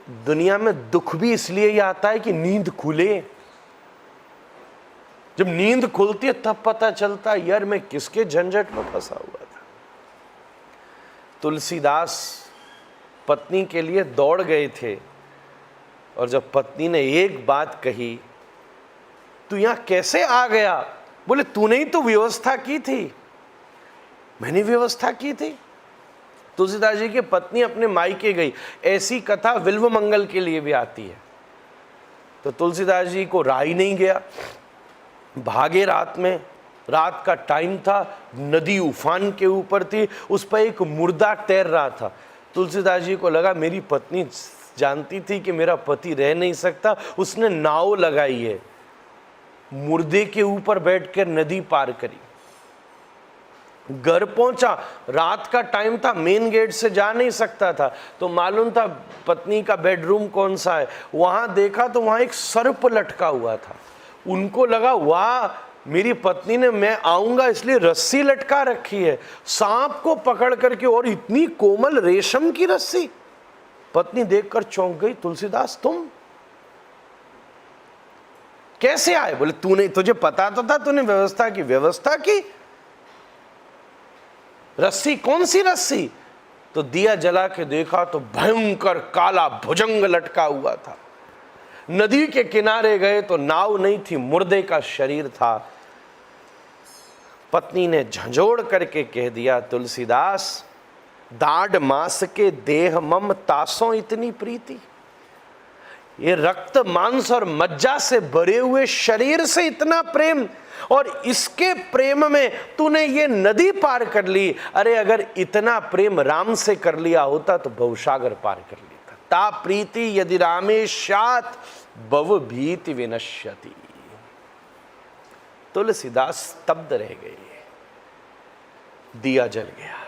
दुनिया में दुख भी इसलिए ही आता है कि नींद खुले। जब नींद खुलती है तब पता चलता है यार मैं किसके झंझट में फंसा हुआ था। तुलसीदास पत्नी के लिए दौड़ गए थे और जब पत्नी ने एक बात कही, तू यहां कैसे आ गया? बोले तूने ही तो व्यवस्था की थी। मैंने व्यवस्था की थी? तुलसीदास जी की पत्नी अपने मायके गई। ऐसी कथा विल्व मंगल के लिए भी आती है। तो तुलसीदास जी को रहा ही नहीं गया, भागे रात में। रात का टाइम था, नदी उफान के ऊपर थी, उस पर एक मुर्दा तैर रहा था। तुलसीदास जी को लगा मेरी पत्नी जानती थी कि मेरा पति रह नहीं सकता, उसने नाव लगाई है, मुर्दे के ऊपर बैठकर नदी पार करी। घर पहुंचा, रात का टाइम था, मेन गेट से जा नहीं सकता था, तो मालूम था पत्नी का बेडरूम कौन सा है। वहां देखा तो वहां एक सर्प लटका हुआ था। उनको लगा वाह, मेरी पत्नी ने मैं आऊंगा इसलिए रस्सी लटका रखी है, सांप को पकड़ करके, और इतनी कोमल रेशम की रस्सी। पत्नी देखकर चौंक गई, तुलसीदास तुम कैसे आए? बोले तूने, तुझे पता तो था, तूने व्यवस्था की। व्यवस्था की? रस्सी? कौन सी रस्सी? तो दिया जला के देखा तो भयंकर काला भुजंग लटका हुआ था। नदी के किनारे गए तो नाव नहीं थी, मुर्दे का शरीर था। पत्नी ने झंझोड़ करके कह दिया, तुलसीदास दाढ़ मांस के देह मम तासों इतनी प्रीति। ये रक्त मांस और मज्जा से भरे हुए शरीर से इतना प्रेम, और इसके प्रेम में तूने ये नदी पार कर ली। अरे अगर इतना प्रेम राम से कर लिया होता तो भवसागर पार कर लेता। ता प्रीति यदि रामेशात भव भीति विनश्यति। तुलसीदास स्तब्ध रह गए, दिया जल गया।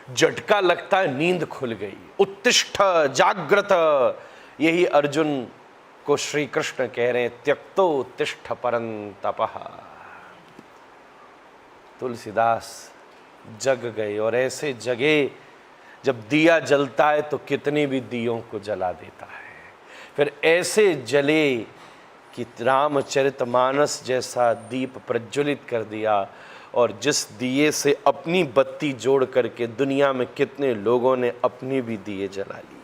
झटका लगता है, नींद खुल गई। उत्तिष्ठ जाग्रत, यही अर्जुन को श्री कृष्ण कह रहे हैं, त्यक्तो उत्तिष्ठ परंतपः। तुलसीदास जग गए, और ऐसे जगे, जब दिया जलता है तो कितने भी दियों को जला देता है। फिर ऐसे जले कि रामचरितमानस जैसा दीप प्रज्वलित कर दिया, और जिस दिए से अपनी बत्ती जोड़ करके दुनिया में कितने लोगों ने अपनी भी दिए जला लिए।